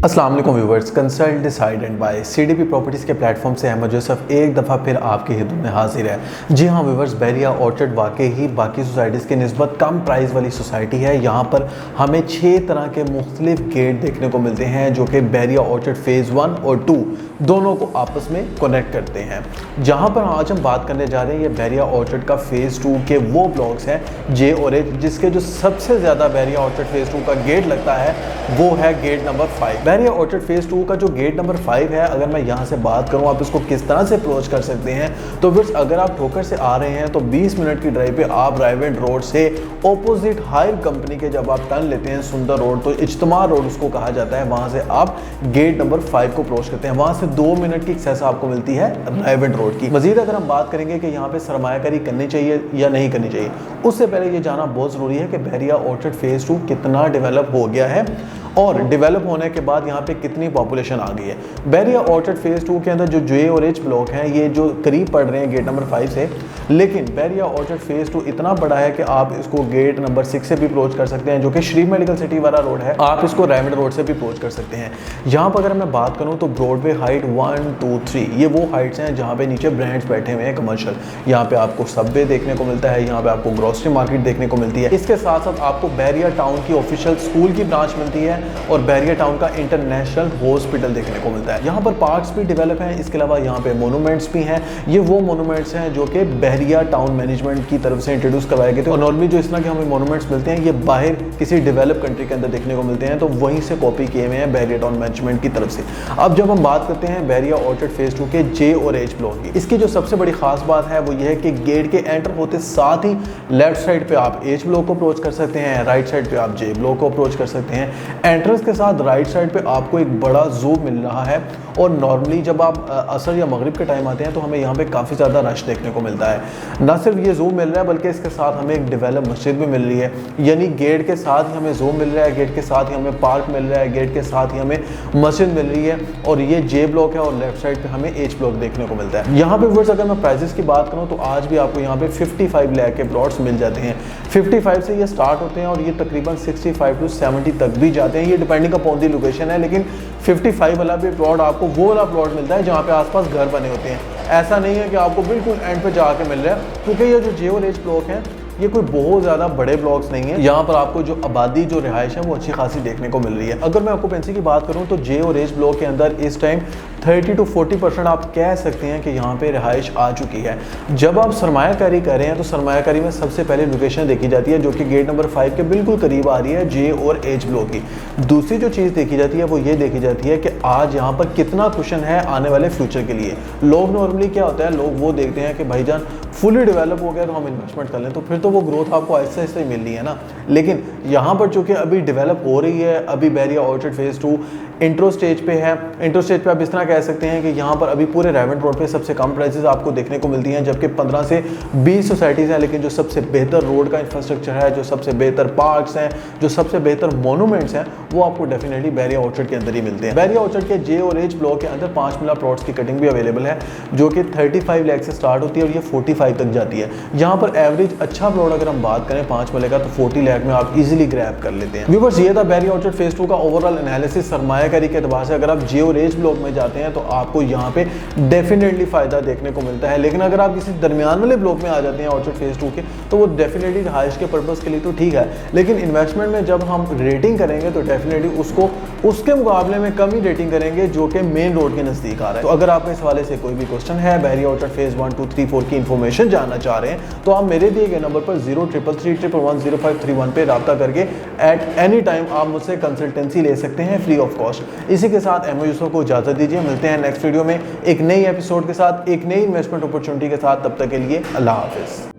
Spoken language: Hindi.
अस्सलाम वालेकुम viewers, consult decide and buy CDP properties के प्लेटफॉर्म से अहमद यूसुफ एक दफ़ा फिर आपकी खिदमत में हाजिर है। जी हाँ व्यूवर्स, बैरिया ऑर्चर्ड वाकई ही बाकी सोसाइटीज़ की निस्बत कम प्राइस वाली सोसाइटी है। यहाँ पर हमें 6 तरह के मुख्तलिफ गेट देखने को मिलते हैं जो कि बैरिया ऑर्चर्ड फ़ेज़ 1 और 2 दोनों को आपस में कनेक्ट करते हैं। जहाँ पर आज हम बात करने जा रहे हैं ये बैरिया ऑर्चर्ड का फ़ेज़ 2 के वो ब्लॉक्स हैं जे और एच, जिसके जो सबसे ज़्यादा बैरिया ऑर्चर्ड फ़ेज़ 2 का गेट लगता है वो है gate number 5। Bairia orchard phase 2 का जो गेट नंबर 5 है, अगर मैं यहाँ से बात करूँ आप इसको किस तरह से अप्रोच कर सकते हैं, तो फिर अगर आप ठोकर से आ रहे हैं तो 20 मिनट की ड्राइव पे आप रायवेंट रोड से ऑपोजिट हायर कंपनी के जब आप टर्न लेते हैं सुंदर रोड, तो इज्तिमा रोड उसको कहा जाता है, वहाँ से आप गेट नंबर 5 को अप्रोच करते हैं। वहाँ से 2 मिनट की एक्सेस आपको मिलती है रायवेंट रोड की। मजीद अगर हम बात करेंगे कि यहाँ पे सरमायाकारी करनी चाहिए या नहीं करनी चाहिए, उससे पहले ये जानना बहुत ज़रूरी है कि बैरिया ऑर्चर्ड फ़ेज़ 2 कितना डेवलप हो गया है और डेवलप होने के बाद यहाँ पे कितनी पॉपुलेशन आ गई है। बैरिया ऑर्चर्ड फ़ेज़ 2 के अंदर जो जे और एच ब्लॉक हैं ये जो करीब पड़ रहे हैं गेट नंबर 5 से, लेकिन बैरिया ऑर्चर्ड फ़ेज़ 2 इतना बड़ा है कि आप इसको गेट नंबर 6 से भी अप्रोच कर सकते हैं, जो कि श्री मेडिकल सिटी वाला रोड है। आप इसको रायवेंट रोड से भी अप्रोच कर सकते हैं। यहाँ पर अगर मैं बात करूँ तो ब्रॉडवे हाइट 1, 2, 3 ये वो हाइट्स हैं जहाँ पे नीचे ब्रांड्स बैठे हुए हैं कमर्शियल। यहाँ पे आपको सबवे देखने को मिलता है, यहाँ पे आपको ग्रोसरी मार्केट देखने को मिलती है। इसके साथ साथ आपको बैरिया टाउन की ऑफिशियल स्कूल की ब्रांच मिलती है और बैरिया टाउन का इंटरनेशनल हॉस्पिटल देखने को मिलता है। यहाँ पर पार्क्स भी डेवलप हैं, इसके अलावा यहाँ पे मोनूमेंट्स भी हैं। ये वो मोनूमेंट्स हैं जो कि बैरिया टाउन मैनेजमेंट की तरफ से इंट्रोड्यूस करवाए गए थे और नॉर्मली जो इस तरह के हमें मोनूमेंट्स मिलते हैं ये बाहर किसी डेवलप कंट्री के अंदर देखने को मिलते हैं, तो वहीं से कॉपी किए हुए हैं बैरिया टाउन मैनेजमेंट की तरफ से। अब जब हम बात करते हैं बैरिया ऑर्चर्ड फ़ेज़ 2 के जे और एच ब्लॉक की, इसकी जो सबसे बड़ी खास बात है वो ये है कि गेट के एंटर होते साथ ही लेफ्ट साइड पे आप एच ब्लॉक को अप्रोच कर सकते हैं, राइट साइड पे आप जे ब्लॉक को अप्रोच कर सकते हैं। एंट्रेंस के साथ राइट साइड पे आपको एक बड़ा जूम मिल रहा है और नॉर्मली जब आप असर या मगरिब के टाइम आते हैं तो हमें यहाँ पे काफ़ी ज़्यादा रश देखने को मिलता है। ना सिर्फ ये जूम मिल रहा है बल्कि इसके साथ हमें एक डेवलप मस्जिद भी मिल रही है, यानी गेट के साथ ही हमें जूम मिल रहा है, गेट के साथ ही हमें पार्क मिल रहा है, गेट के साथ ही हमें मस्जिद मिल रही है और ये जे ब्लॉक है और लेफ्ट साइड पे हमें एच ब्लॉक देखने को मिलता है। यहाँ पे व्यूअर्स अगर मैं प्राइसेस की बात करूँ तो आज भी आपको यहाँ पे 55 लाख के प्लॉट्स मिल जाते हैं। 55 से ये स्टार्ट होते हैं और ये तकरीबन 65 to 70 तक भी जाते हैं, ये डिपेंडिंग अपॉन दी लोकेशन है। लेकिन 55 वाला भी प्लॉट आपको वो वाला प्लॉट मिलता है जहाँ पे आसपास घर बने होते हैं। ऐसा नहीं है कि आपको बिल्कुल एंड पे जाके मिल रहा है, क्योंकि ये जो जे और एच ब्लॉक हैं ये कोई बहुत ज़्यादा बड़े ब्लॉक्स नहीं है। यहाँ पर आपको जो आबादी जो रिहाइश है वो अच्छी खासी देखने को मिल रही है। अगर मैं ऑक्यूपेंसी की बात करूँ तो जे और एच ब्लॉक के अंदर इस टाइम 30 to 40% आप कह सकते हैं कि यहाँ पे रिहाइश आ चुकी है। जब आप सरमायाकारी कर रहे हैं तो सरमायाकारी में सबसे पहले लोकेशन देखी जाती है जो कि गेट नंबर 5 के बिल्कुल करीब आ रही है जे और एच ब्लॉक की। दूसरी जो चीज़ देखी जाती है वो ये देखी जाती है कि आज यहाँ पर कितना कुशन है आने वाले फ्यूचर के लिए। लोग नॉर्मली क्या होता है, लोग वो देखते हैं कि भाईजान फुली डेवलप हो गया तो हम इन्वेस्टमेंट कर लें, तो फिर तो वो ग्रोथ आपको आहिस्ता आहिस्ता ही मिलनी है ना। लेकिन यहाँ पर चूँकि अभी डेवलप हो रही है, अभी Bairia orchard phase 2 intro stage पे है। इंट्रो स्टेज पे आप इस तरह कह सकते हैं कि यहाँ पर अभी पूरे रायवेंट रोड पे सबसे कम प्राइसेस आपको देखने को मिलती हैं, जबकि 15 से 20 सोसाइटीज़ हैं, लेकिन जो सबसे बेहतर रोड का इंफ्रास्ट्रक्चर है, जो सबसे बेहतर पार्क्स हैं, जो सबसे बेहतर मोनूमेंट्स हैं, वो आपको डेफिनेटली बैरिया ऑर्चर्ड के अंदर ही मिलते हैं। बैरिया ऑर्चर्ड के जे और एच ब्लॉक के अंदर 5 मिला प्लॉट्स की कटिंग भी अवेलेबल है जो कि 35 लाख से स्टार्ट होती है और ये 45 तक जाती है। यहाँ पर एवरेज अच्छा प्लॉट अगर हम बात करें 5 मिले का तो 40 लाख में आप इजीली ग्रैब कर लेते हैं। व्यूअर्स ये था बैरिया ऑर्चर्ड फ़ेज़ 2 का ओवरऑल एनालिसिस सरमायाकारी के अतबार से। अगर आप जे और एच ब्लॉक में जाते हैं तो आपको यहाँ पे डेफिनेटली फायदा देखने को मिलता है, लेकिन अगर आप किसी दरमियान वाले ब्लॉक में आ जाते हैं ऑर्चर्ड फ़ेज़ 2 के तो वो डेफिनेटली रिहाइश के पर्पज़ के लिए तो ठीक है, लेकिन इन्वेस्टमेंट में जब हम रेटिंग करेंगे तो डेफिनेटली उसको उसके मुकाबले में कम ही रेटिंग करेंगे जो कि मेन रोड के नज़दीक आ रहा है। तो अगर आपको इस हवाले से कोई भी क्वेश्चन है, बैरिया ऑर्चर्ड फ़ेज़ 1, 2, 3, 4 की इन्फॉर्मेशन जानना चाह रहे हैं तो आप मेरे दिए गए नंबर पर 0333110531 पे रब्ता करके एट एनी टाइम आप मुझसे कंसल्टेंसी ले सकते हैं फ्री ऑफ कॉस्ट। इसी के साथ अहमद यूसुफ को इजाज़त दीजिए, मिलते हैं नेक्स्ट वीडियो में एक नई एपिसोड के साथ, एक नई इन्वेस्टमेंट अपॉर्चुनिटी के साथ। तब तक के लिए अल्लाह हाफिज़।